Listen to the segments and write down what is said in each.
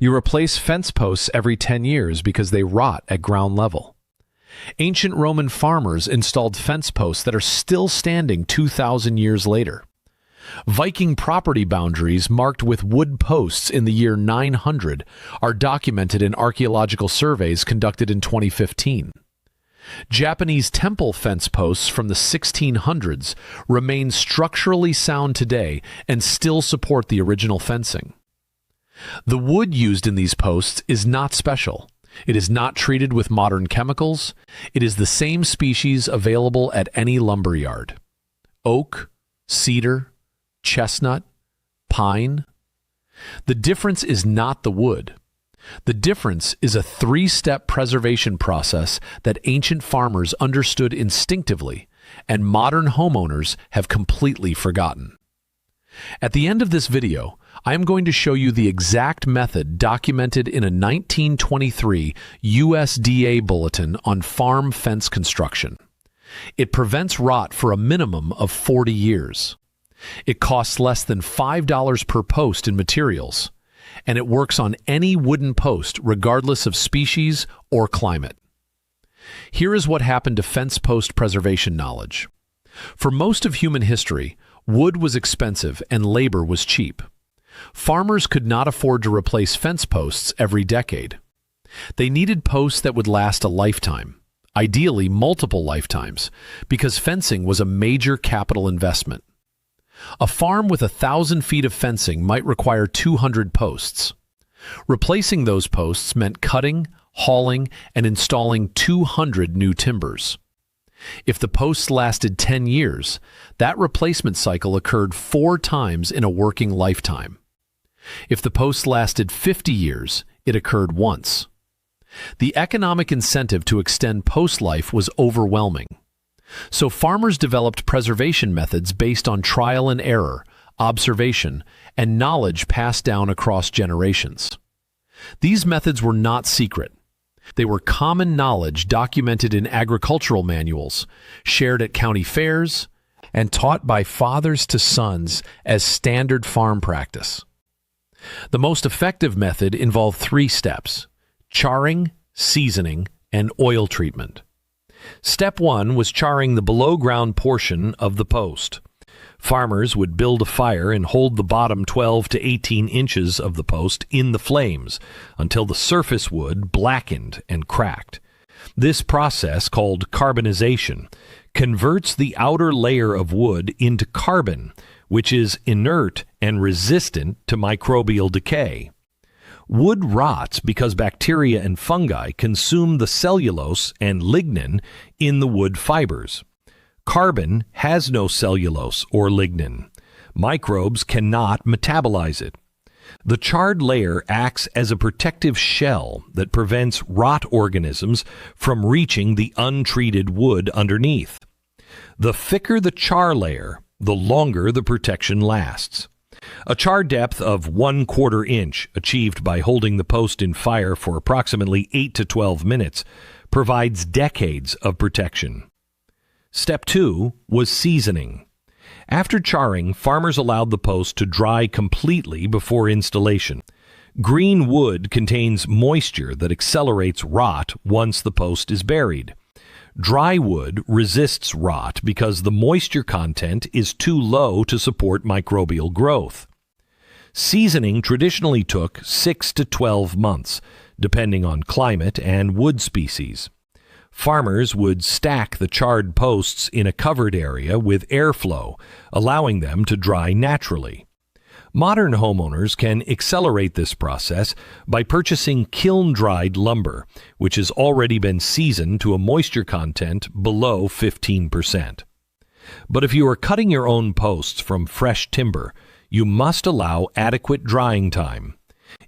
You replace fence posts every 10 years because they rot at ground level. Ancient Roman farmers installed fence posts that are still standing 2,000 years later. Viking property boundaries marked with wood posts in the year 900 are documented in archaeological surveys conducted in 2015. Japanese temple fence posts from the 1600s remain structurally sound today and still support the original fencing. The wood used in these posts is not special. It is not treated with modern chemicals. It is the same species available at any lumber yard. Oak, cedar, chestnut, pine. The difference is not the wood. The difference is a three-step preservation process that ancient farmers understood instinctively and modern homeowners have completely forgotten. At the end of this video, I am going to show you the exact method documented in a 1923 USDA bulletin on farm fence construction. It prevents rot for a minimum of 40 years. It costs less than $5 per post in materials, and it works on any wooden post regardless of species or climate. Here is what happened to fence post preservation knowledge. For most of human history, wood was expensive and labor was cheap. Farmers could not afford to replace fence posts every decade. They needed posts that would last a lifetime, ideally multiple lifetimes, because fencing was a major capital investment. A farm with 1,000 feet of fencing might require 200 posts. Replacing those posts meant cutting, hauling, and installing 200 new timbers. If the posts lasted 10 years, that replacement cycle occurred 4 times in a working lifetime. If the posts lasted 50 years, it occurred once. The economic incentive to extend post life was overwhelming. So farmers developed preservation methods based on trial and error, observation, and knowledge passed down across generations. These methods were not secret. They were common knowledge documented in agricultural manuals, shared at county fairs, and taught by fathers to sons as standard farm practice. The most effective method involved 3 steps: charring, seasoning, and oil treatment. Step 1 was charring the below-ground portion of the post. Farmers would build a fire and hold the bottom 12 to 18 inches of the post in the flames until the surface wood blackened and cracked. This process, called carbonization, converts the outer layer of wood into carbon, which is inert and resistant to microbial decay. Wood rots because bacteria and fungi consume the cellulose and lignin in the wood fibers. Carbon has no cellulose or lignin. Microbes cannot metabolize it. The charred layer acts as a protective shell that prevents rot organisms from reaching the untreated wood underneath. The thicker the char layer, the longer the protection lasts. A char depth of 1/4 inch, achieved by holding the post in fire for approximately 8 to 12 minutes, provides decades of protection. Step 2 was seasoning. After charring, farmers allowed the post to dry completely before installation. Green wood contains moisture that accelerates rot once the post is buried. Dry wood resists rot because the moisture content is too low to support microbial growth. Seasoning traditionally took 6 to 12 months, depending on climate and wood species. Farmers would stack the charred posts in a covered area with airflow, allowing them to dry naturally. Modern homeowners can accelerate this process by purchasing kiln-dried lumber, which has already been seasoned to a moisture content below 15%. But if you are cutting your own posts from fresh timber, you must allow adequate drying time.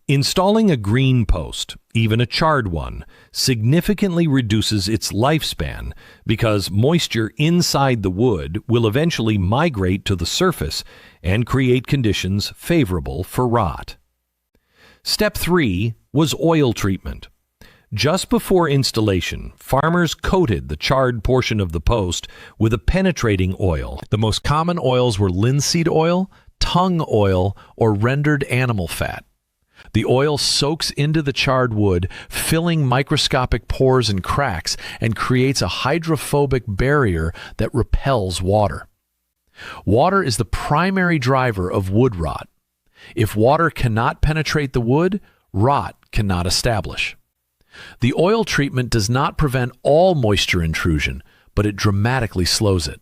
Installing a green post, even a charred one, significantly reduces its lifespan because moisture inside the wood will eventually migrate to the surface and create conditions favorable for rot. Step 3 was oil treatment. Just before installation, farmers coated the charred portion of the post with a penetrating oil. The most common oils were linseed oil, tongue oil, or rendered animal fat. The oil soaks into the charred wood, filling microscopic pores and cracks, and creates a hydrophobic barrier that repels water. Water is the primary driver of wood rot. If water cannot penetrate the wood, rot cannot establish. The oil treatment does not prevent all moisture intrusion, but it dramatically slows it.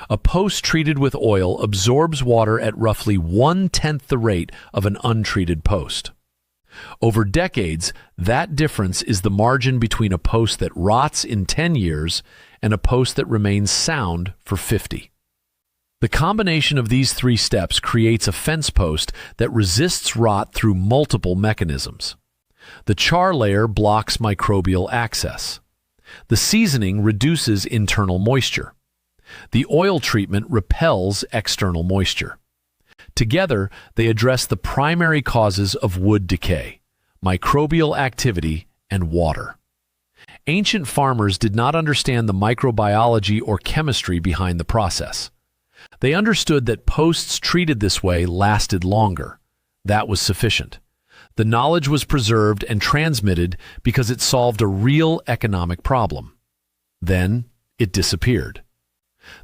A post treated with oil absorbs water at roughly 1/10 the rate of an untreated post. Over decades, that difference is the margin between a post that rots in 10 years and a post that remains sound for 50. The combination of these three steps creates a fence post that resists rot through multiple mechanisms. The char layer blocks microbial access. The seasoning reduces internal moisture. The oil treatment repels external moisture. Together, they address the primary causes of wood decay: microbial activity and water. Ancient farmers did not understand the microbiology or chemistry behind the process. They understood that posts treated this way lasted longer. That was sufficient. The knowledge was preserved and transmitted because it solved a real economic problem. Then it disappeared.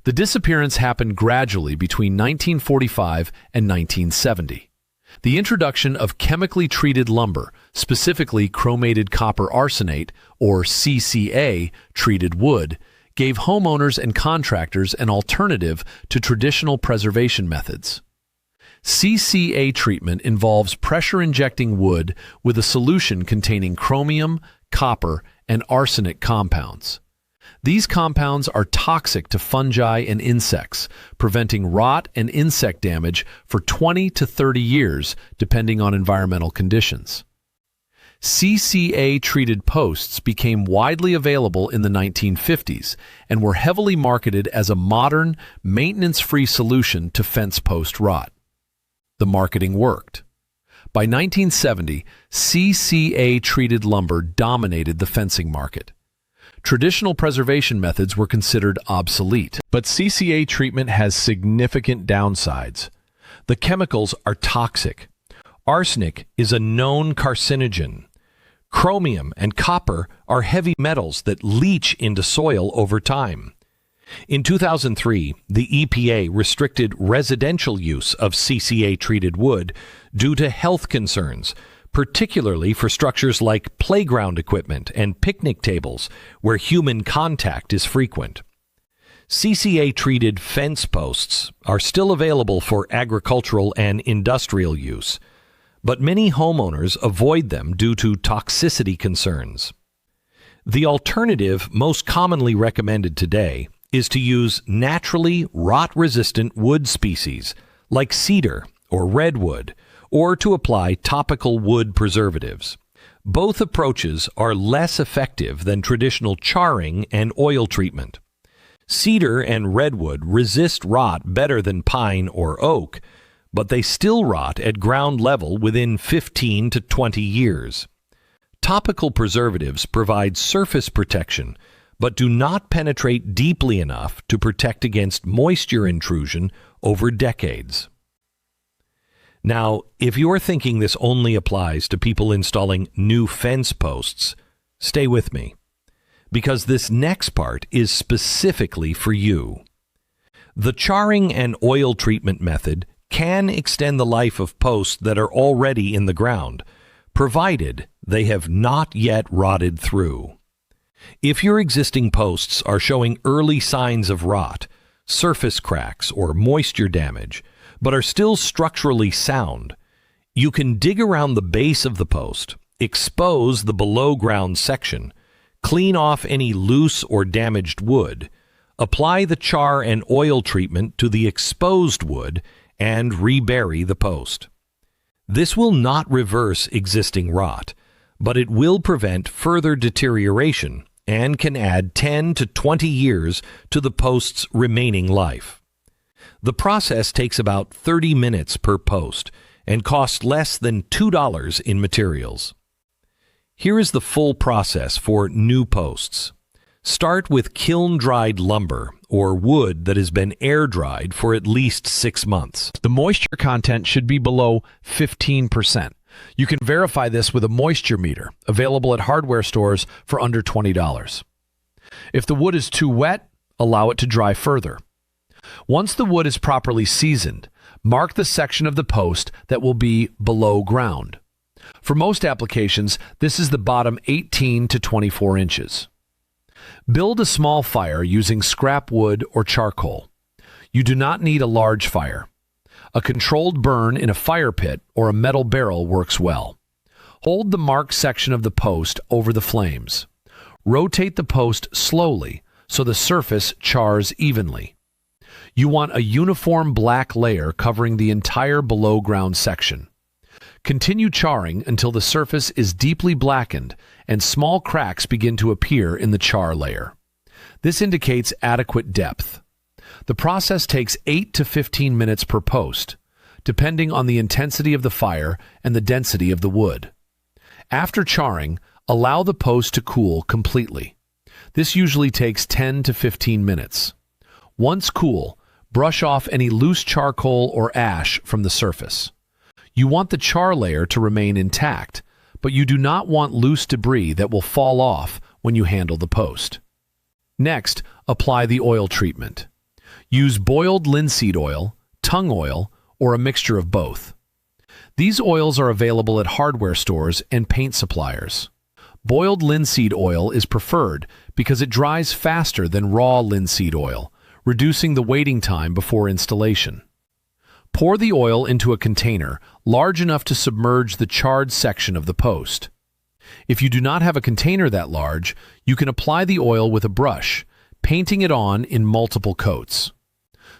The disappearance happened gradually between 1945 and 1970. The introduction of chemically treated lumber, specifically chromated copper arsenate, or CCA, treated wood, gave homeowners and contractors an alternative to traditional preservation methods. CCA treatment involves pressure injecting wood with a solution containing chromium, copper, and arsenic compounds. These compounds are toxic to fungi and insects, preventing rot and insect damage for 20 to 30 years, depending on environmental conditions. CCA-treated posts became widely available in the 1950s and were heavily marketed as a modern, maintenance-free solution to fence post rot. The marketing worked. By 1970, CCA-treated lumber dominated the fencing market. Traditional preservation methods were considered obsolete, but CCA treatment has significant downsides. The chemicals are toxic. Arsenic is a known carcinogen. Chromium and copper are heavy metals that leach into soil over time. In 2003, the EPA restricted residential use of CCA-treated wood due to health concerns, particularly for structures like playground equipment and picnic tables, where human contact is frequent. CCA-treated fence posts are still available for agricultural and industrial use, but many homeowners avoid them due to toxicity concerns. The alternative most commonly recommended today is to use naturally rot-resistant wood species like cedar or redwood, or to apply topical wood preservatives. Both approaches are less effective than traditional charring and oil treatment. Cedar and redwood resist rot better than pine or oak, but they still rot at ground level within 15 to 20 years. Topical preservatives provide surface protection, but do not penetrate deeply enough to protect against moisture intrusion over decades. Now, if you're thinking this only applies to people installing new fence posts, stay with me, because this next part is specifically for you. The charring and oil treatment method can extend the life of posts that are already in the ground, provided they have not yet rotted through. If your existing posts are showing early signs of rot, surface cracks, or moisture damage, but are still structurally sound, you can dig around the base of the post, expose the below-ground section, clean off any loose or damaged wood, apply the char and oil treatment to the exposed wood, and rebury the post. This will not reverse existing rot, but it will prevent further deterioration and can add 10 to 20 years to the post's remaining life. The process takes about 30 minutes per post and costs less than $2 in materials. Here is the full process for new posts. Start with kiln-dried lumber or wood that has been air-dried for at least 6 months. The moisture content should be below 15%, You can verify this with a moisture meter, available at hardware stores for under $20. If the wood is too wet, allow it to dry further. Once the wood is properly seasoned, mark the section of the post that will be below ground. For most applications, this is the bottom 18 to 24 inches. Build a small fire using scrap wood or charcoal. You do not need a large fire. A controlled burn in a fire pit or a metal barrel works well. Hold the marked section of the post over the flames. Rotate the post slowly so the surface chars evenly. You want a uniform black layer covering the entire below ground section. Continue charring until the surface is deeply blackened and small cracks begin to appear in the char layer. This indicates adequate depth. The process takes 8 to 15 minutes per post, depending on the intensity of the fire and the density of the wood. After charring, allow the post to cool completely. This usually takes 10 to 15 minutes. Once cool, brush off any loose charcoal or ash from the surface. You want the char layer to remain intact, but you do not want loose debris that will fall off when you handle the post. Next, apply the oil treatment. Use boiled linseed oil, tung oil, or a mixture of both. These oils are available at hardware stores and paint suppliers. Boiled linseed oil is preferred because it dries faster than raw linseed oil, reducing the waiting time before installation. Pour the oil into a container large enough to submerge the charred section of the post. If you do not have a container that large, you can apply the oil with a brush, painting it on in multiple coats.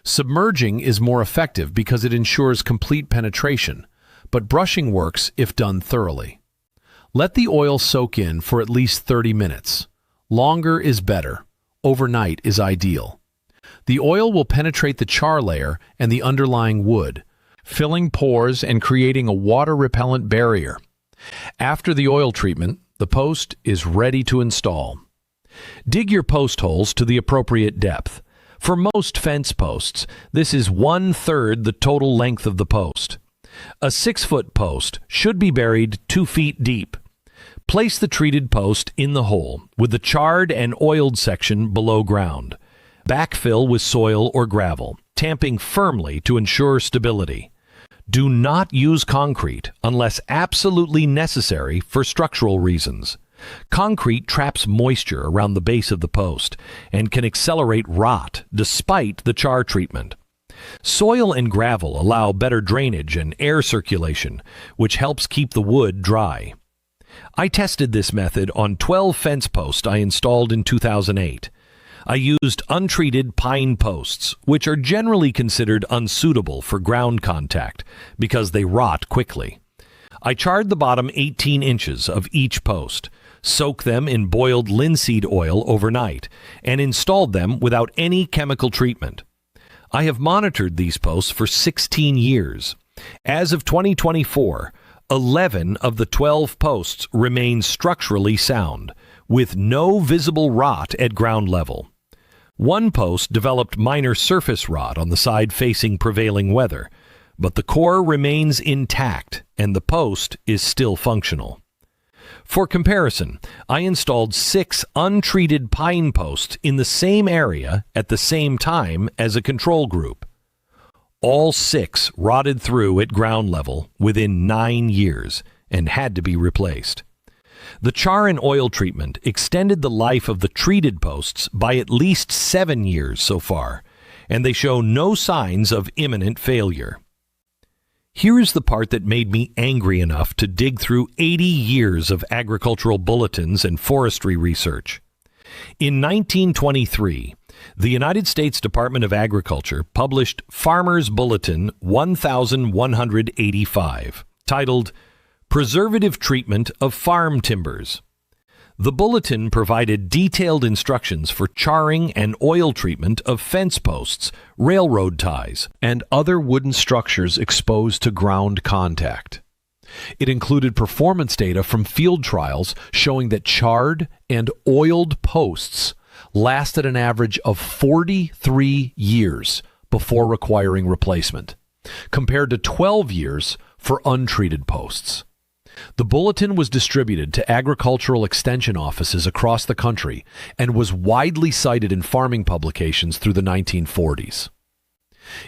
Submerging is more effective because it ensures complete penetration, but brushing works if done thoroughly. Let the oil soak in for at least 30 minutes. Longer is better. Overnight is ideal. The oil will penetrate the char layer and the underlying wood, filling pores and creating a water-repellent barrier. After the oil treatment, the post is ready to install. Dig your post holes to the appropriate depth. For most fence posts, this is 1/3 the total length of the post. A 6-foot post should be buried 2 feet deep. Place the treated post in the hole, with the charred and oiled section below ground. Backfill with soil or gravel, tamping firmly to ensure stability. Do not use concrete unless absolutely necessary for structural reasons. Concrete traps moisture around the base of the post and can accelerate rot despite the char treatment. Soil and gravel allow better drainage and air circulation, which helps keep the wood dry. I tested this method on 12 fence posts I installed in 2008. I used untreated pine posts, which are generally considered unsuitable for ground contact because they rot quickly. I charred the bottom 18 inches of each post, soaked them in boiled linseed oil overnight, and installed them without any chemical treatment. I have monitored these posts for 16 years. As of 2024, 11 of the 12 posts remain structurally sound, with no visible rot at ground level. One post developed minor surface rot on the side facing prevailing weather, but the core remains intact and the post is still functional. For comparison, I installed 6 untreated pine posts in the same area at the same time as a control group. All 6 rotted through at ground level within 9 years and had to be replaced. The char and oil treatment extended the life of the treated posts by at least 7 years so far, and they show no signs of imminent failure. Here is the part that made me angry enough to dig through 80 years of agricultural bulletins and forestry research. In 1923, the United States Department of Agriculture published Farmer's Bulletin 1185, titled Preservative Treatment of Farm Timbers. The bulletin provided detailed instructions for charring and oil treatment of fence posts, railroad ties, and other wooden structures exposed to ground contact. It included performance data from field trials showing that charred and oiled posts lasted an average of 43 years before requiring replacement, compared to 12 years for untreated posts. The bulletin was distributed to agricultural extension offices across the country and was widely cited in farming publications through the 1940s.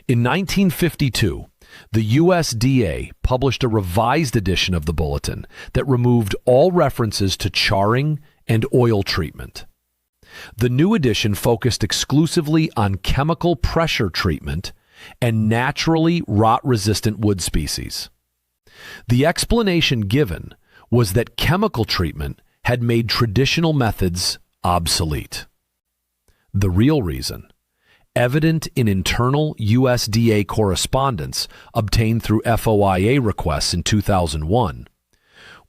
In 1952, the USDA published a revised edition of the bulletin that removed all references to charring and oil treatment. The new edition focused exclusively on chemical pressure treatment and naturally rot-resistant wood species. The explanation given was that chemical treatment had made traditional methods obsolete. The real reason, evident in internal USDA correspondence obtained through FOIA requests in 2001,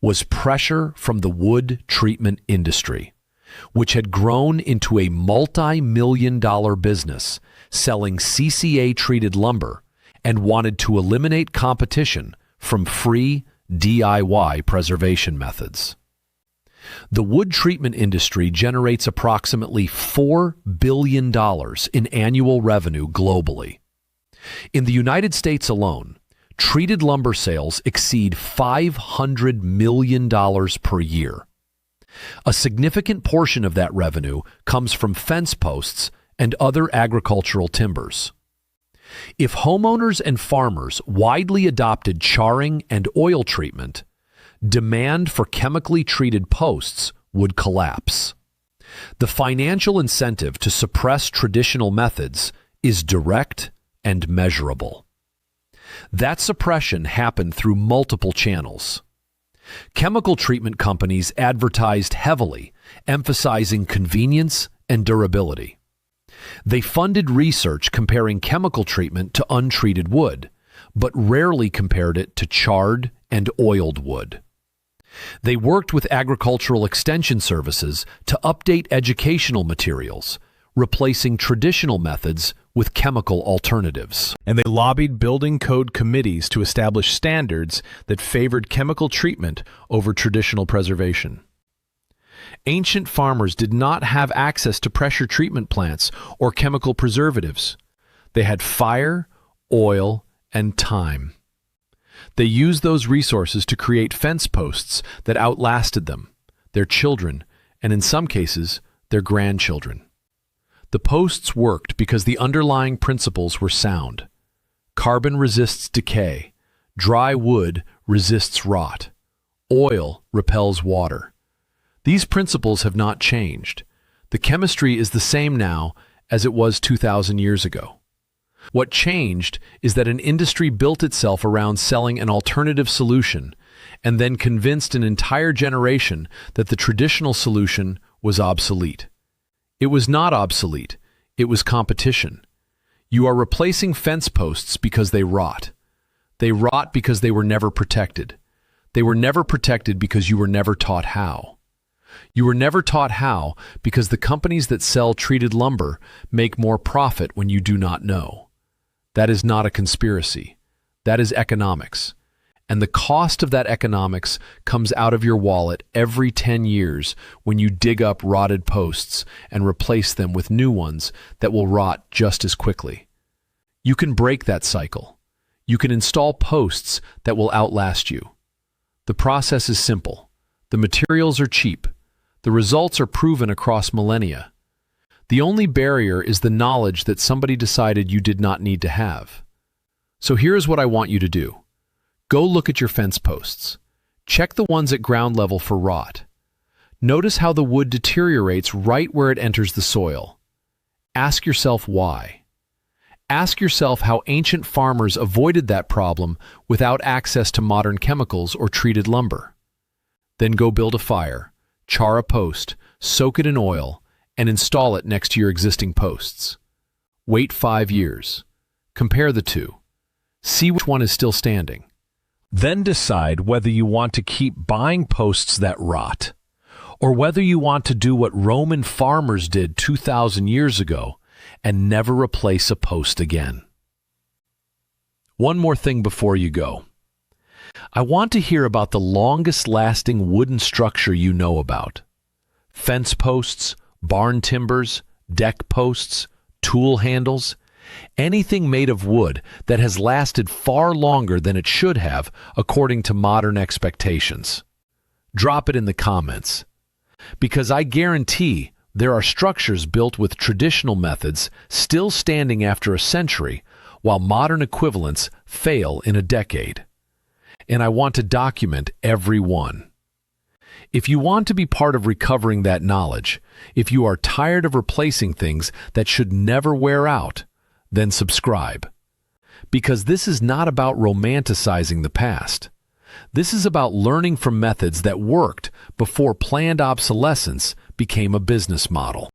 was pressure from the wood treatment industry, which had grown into a multi-million-dollar business selling CCA-treated lumber and wanted to eliminate competition from free DIY preservation methods. The wood treatment industry generates approximately $4 billion in annual revenue globally. In the United States alone, treated lumber sales exceed $500 million per year. A significant portion of that revenue comes from fence posts and other agricultural timbers. If homeowners and farmers widely adopted charring and oil treatment, demand for chemically treated posts would collapse. The financial incentive to suppress traditional methods is direct and measurable. That suppression happened through multiple channels. Chemical treatment companies advertised heavily, emphasizing convenience and durability. They funded research comparing chemical treatment to untreated wood, but rarely compared it to charred and oiled wood. They worked with agricultural extension services to update educational materials, replacing traditional methods with chemical alternatives. And they lobbied building code committees to establish standards that favored chemical treatment over traditional preservation. Ancient farmers did not have access to pressure treatment plants or chemical preservatives. They had fire, oil, and time. They used those resources to create fence posts that outlasted them, their children, and in some cases, their grandchildren. The posts worked because the underlying principles were sound. Carbon resists decay. Dry wood resists rot. Oil repels water. These principles have not changed. The chemistry is the same now as it was 2,000 years ago. What changed is that an industry built itself around selling an alternative solution and then convinced an entire generation that the traditional solution was obsolete. It was not obsolete. It was competition. You are replacing fence posts because they rot. They rot because they were never protected. They were never protected because you were never taught how. You were never taught how because the companies that sell treated lumber make more profit when you do not know. That is not a conspiracy. That is economics. And the cost of that economics comes out of your wallet every 10 years when you dig up rotted posts and replace them with new ones that will rot just as quickly. You can break that cycle. You can install posts that will outlast you. The process is simple. The materials are cheap. The results are proven across millennia. The only barrier is the knowledge that somebody decided you did not need to have. So here's what I want you to do. Go look at your fence posts. Check the ones at ground level for rot. Notice how the wood deteriorates right where it enters the soil. Ask yourself why. Ask yourself how ancient farmers avoided that problem without access to modern chemicals or treated lumber. Then go build a fire, char a post, soak it in oil, and install it next to your existing posts. Wait 5 years. Compare the two. See which one is still standing. Then decide whether you want to keep buying posts that rot, or whether you want to do what Roman farmers did 2,000 years ago and never replace a post again. One more thing before you go. I want to hear about the longest-lasting wooden structure you know about. Fence posts, barn timbers, deck posts, tool handles, Anything made of wood that has lasted far longer than it should have according to modern expectations. Drop it in the comments. Because I guarantee there are structures built with traditional methods still standing after a century, while modern equivalents fail in a decade. And I want to document every one. If you want to be part of recovering that knowledge, if you are tired of replacing things that should never wear out, then subscribe. Because this is not about romanticizing the past. This is about learning from methods that worked before planned obsolescence became a business model.